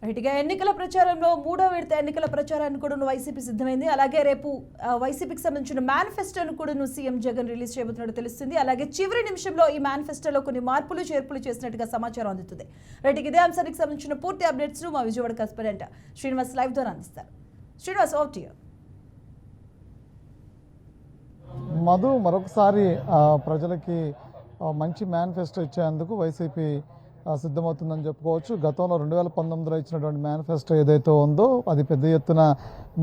రైట్గా ఎన్నికల ప్రచారంలో మూడో విడత ఎన్నికల ప్రచారాన్ని కూడా వైసీపీ సిద్ధమైంది. అలాగే రేపు వైసీపీకి సంబంధించిన మేనిఫెస్టోను కూడా సీఎం జగన్ రిలీజ్ చేయబోతున్నట్టు తెలుస్తుంది. అలాగే చివరి నిమిషంలో ఈ మేనిఫెస్టోలో కొన్ని మార్పులు చేర్పులు చేసినట్టుగా సమాచారం అందుతుంది. రైట్గా ఇదే అంశానికి సంబంధించిన పూర్తి అప్డేట్స్ మా విజయవాడ కరెస్పాండెంట్ శ్రీనివాస్ లైవ్ ద్వారా అందిస్తారు. Srinivas, over to you. Madhu, మరొకసారి ప్రజలకి మంచి మేనిఫెస్టో ఇచ్చేందుకు వైసీపీ సిద్ధమవుతుందని చెప్పుకోవచ్చు. గతంలో 2019లో ఇచ్చినటువంటి మేనిఫెస్టో ఏదైతే ఉందో అది పెద్ద ఎత్తున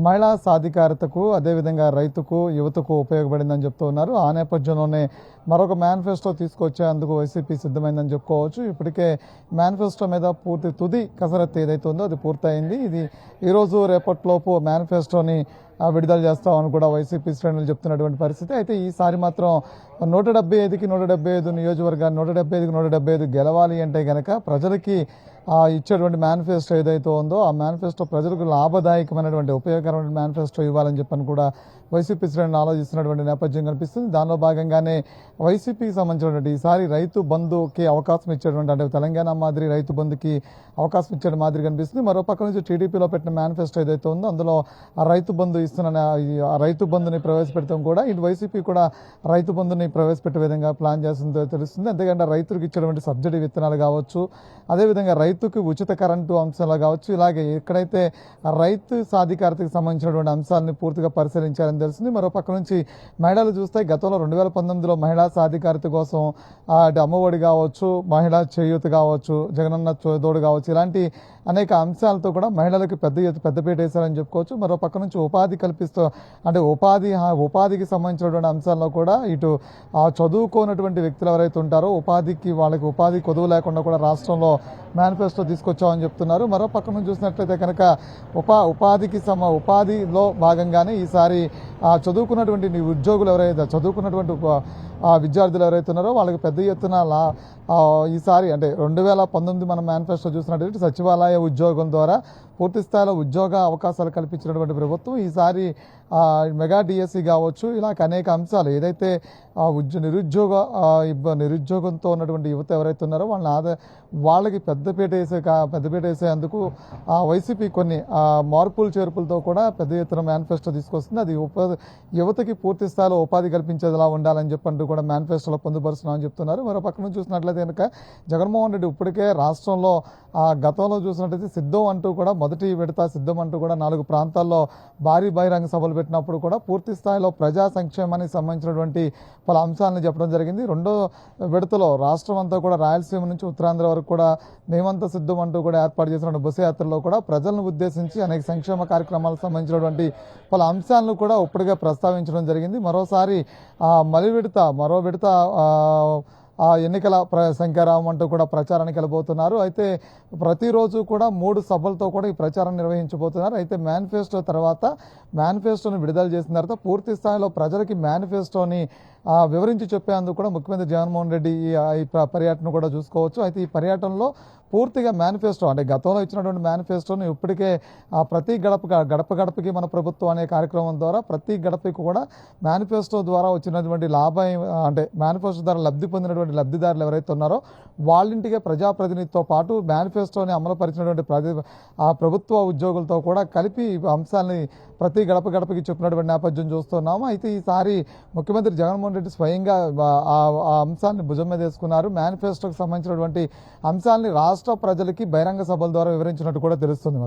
మహిళా సాధికారతకు, అదేవిధంగా రైతుకు, యువతకు ఉపయోగపడిందని చెప్తూ ఉన్నారు. ఆ నేపథ్యంలోనే మరొక మేనిఫెస్టో తీసుకొచ్చేందుకు వైసీపీ సిద్ధమైందని చెప్పుకోవచ్చు. ఇప్పటికే మేనిఫెస్టో మీద తుది కసరత్తు ఏదైతే ఉందో అది పూర్తయింది. ఇది ఈరోజు రేపటిలోపు మేనిఫెస్టోని విడుదల చేస్తామని కూడా వైసీపీ శ్రేణులు చెప్తున్నటువంటి పరిస్థితి. అయితే ఈసారి మాత్రం 175కి 175 నియోజకవర్గాలు 175కి 175 గెలవాలి అంటే కనుక ప్రజలకి ఇచ్చేటువంటి మేనిఫెస్టో ఏదైతే ఉందో ఆ మేనిఫెస్టో ప్రజలకు లాభదాయకమైనటువంటి ఉపయోగకరమైన మేనిఫెస్టో ఇవ్వాలని చెప్పని కూడా వైసీపీ శ్రేణులు ఆలోచిస్తున్నటువంటి నేపథ్యం కనిపిస్తుంది. దానిలో భాగంగానే వైసీపీకి సంబంధించినటువంటి ఈసారి రైతు బంధుకి అవకాశం ఇచ్చేటువంటి, అంటే తెలంగాణ మాదిరి రైతు బంధుకి అవకాశం ఇచ్చే మాదిరి కనిపిస్తుంది. మరో పక్క నుంచి టీడీపీలో పెట్టిన మేనిఫెస్టో ఏదైతే ఉందో అందులో ఆ రైతు బంధు ఇస్తున్న ఆ రైతు బంధుని ప్రవేశపెడతాం కూడా ఇటు వైసీపీ కూడా రైతు బంధుని ప్రవేశపెట్టే విధంగా ప్లాన్ చేస్తుందో తెలుస్తుంది. అంతేకాకుండా రైతులకు ఇచ్చేటువంటి సబ్సిడీ విత్తనాలు కావచ్చు, అదేవిధంగా రైతుకి ఉచిత కరెంటు అంశాలు కావచ్చు, ఇలాగే ఎక్కడైతే రైతు సాధికారతకు సంబంధించినటువంటి అంశాలను పూర్తిగా పరిశీలించాలని తెలిసింది. మరో పక్క నుంచి మహిళలు చూస్తే గతంలో 2019లో మహిళా సాధికారత కోసం అమ్మఒడి కావచ్చు, మహిళా చేయూత కావచ్చు, జగనన్న తోడు కావచ్చు, ఇలాంటి అనేక అంశాలతో కూడా మహిళలకు పెద్దపీట వేశారని చెప్పుకోవచ్చు. మరో పక్క నుంచి ఉపాధి కల్పిస్తూ, అంటే ఉపాధికి సంబంధించినటువంటి అంశాల్లో కూడా ఇటు చదువుకోనటువంటి వ్యక్తులు ఎవరైతే ఉంటారో వాళ్ళకి ఉపాధి కొదువు లేకుండా కూడా రాష్ట్రంలో మేనిఫెస్టో తీసుకొచ్చామని చెప్తున్నారు. మరో పక్క నుంచి చూసినట్లయితే కనుక ఉపాధిలో భాగంగానే ఈసారి చదువుకున్నటువంటి ఉద్యోగులు ఎవరైతే చదువుకున్నటువంటి విద్యార్థులు ఎవరైతే ఉన్నారో వాళ్ళకి పెద్ద ఎత్తున ఈసారి అంటే 2019 మనం మేనిఫెస్టో చూసినట్లయితే సచివాలయ ఉద్యోగం ద్వారా పూర్తి స్థాయిలో ఉద్యోగ అవకాశాలు కల్పించినటువంటి ప్రభుత్వం ఈసారి మెగా డిఎస్సి కావచ్చు, ఇలా అనేక అంశాలు ఏదైతే నిరుద్యోగంతో ఉన్నటువంటి యువత ఎవరైతే ఉన్నారో వాళ్ళకి పెద్దపీట వేసేందుకు వైసీపీ కొన్ని మార్పులు చేర్పులతో కూడా పెద్ద ఎత్తున మేనిఫెస్టో తీసుకొస్తుంది. అది యువతకి పూర్తి స్థాయిలో ఉపాధి కల్పించేదిలా ఉండాలని చెప్పంటూ కూడా మేనిఫెస్టోలో పొందుపరుస్తున్నామని చెప్తున్నారు. మరో పక్క నుంచి చూసినట్లయితే కనుక జగన్మోహన్ రెడ్డి ఇప్పటికే రాష్ట్రంలో గతంలో చూసినట్లయితే సిద్ధం అంటూ కూడా మొదటి విడత సిద్ధం అంటూ కూడా 4 ప్రాంతాల్లో భారీ బహిరంగ సభలు పెట్టినప్పుడు కూడా పూర్తి స్థాయిలో ప్రజా సంక్షేమానికి సంబంధించినటువంటి పలు అంశాలను చెప్పడం జరిగింది. రెండో విడతలో రాష్ట్రం అంతా కూడా రాయలసీమ నుంచి ఉత్తరాంధ్ర వరకు కూడా మేమంతా సిద్ధం అంటూ కూడా ఏర్పాటు చేసినటువంటి బస్సు యాత్రలో కూడా ప్రజలను ఉద్దేశించి అనేక సంక్షేమ కార్యక్రమాలకు సంబంధించినటువంటి పలు అంశాలను కూడా ఇప్పటికే ప్రస్తావించడం జరిగింది. మరో విడత ఎన్నికల శంకరామం అంటూ కూడా ప్రచారానికి వెళ్ళబోతున్నారు. అయితే ప్రతిరోజు కూడా 3 సభలతో కూడా ఈ ప్రచారం నిర్వహించబోతున్నారు. అయితే మేనిఫెస్టోని విడుదల చేసిన తర్వాత పూర్తి స్థాయిలో ప్రజలకి మేనిఫెస్టోని వివరించి చెప్పేందుకు కూడా ముఖ్యమంత్రి జగన్మోహన్ రెడ్డి ఈ పర్యటన కూడా చూసుకోవచ్చు. అయితే ఈ పర్యటనలో పూర్తిగా మేనిఫెస్టో, అంటే గతంలో ఇచ్చినటువంటి మేనిఫెస్టోని ఇప్పటికే ప్రతి గడపకి మన ప్రభుత్వం అనే కార్యక్రమం ద్వారా ప్రతి గడపకి కూడా మేనిఫెస్టో ద్వారా వచ్చినటువంటి అంటే మేనిఫెస్టో ద్వారా లబ్ధి పొందినటువంటి లబ్ధిదారులు ఎవరైతే ఉన్నారో వాళ్ళింటికే ప్రజాప్రతినిధితో పాటు మేనిఫెస్టోని అమలుపరిచినటువంటి ప్రభుత్వ ఉద్యోగులతో కూడా కలిపి అంశాలని ప్రతి గడపకి చెప్పినటువంటి నేపథ్యం చూస్తున్నాము. అయితే ఈసారి ముఖ్యమంత్రి జగన్మోహన్ రెడ్డి స్వయంగా ఆ అంశాన్ని భుజం మీద వేసుకున్నారు. మేనిఫెస్టోకి సంబంధించినటువంటి అంశాలని రాష్ట్ర ప్రజలకి బహిరంగ సభల ద్వారా వివరించినట్టు కూడా తెలుస్తుంది.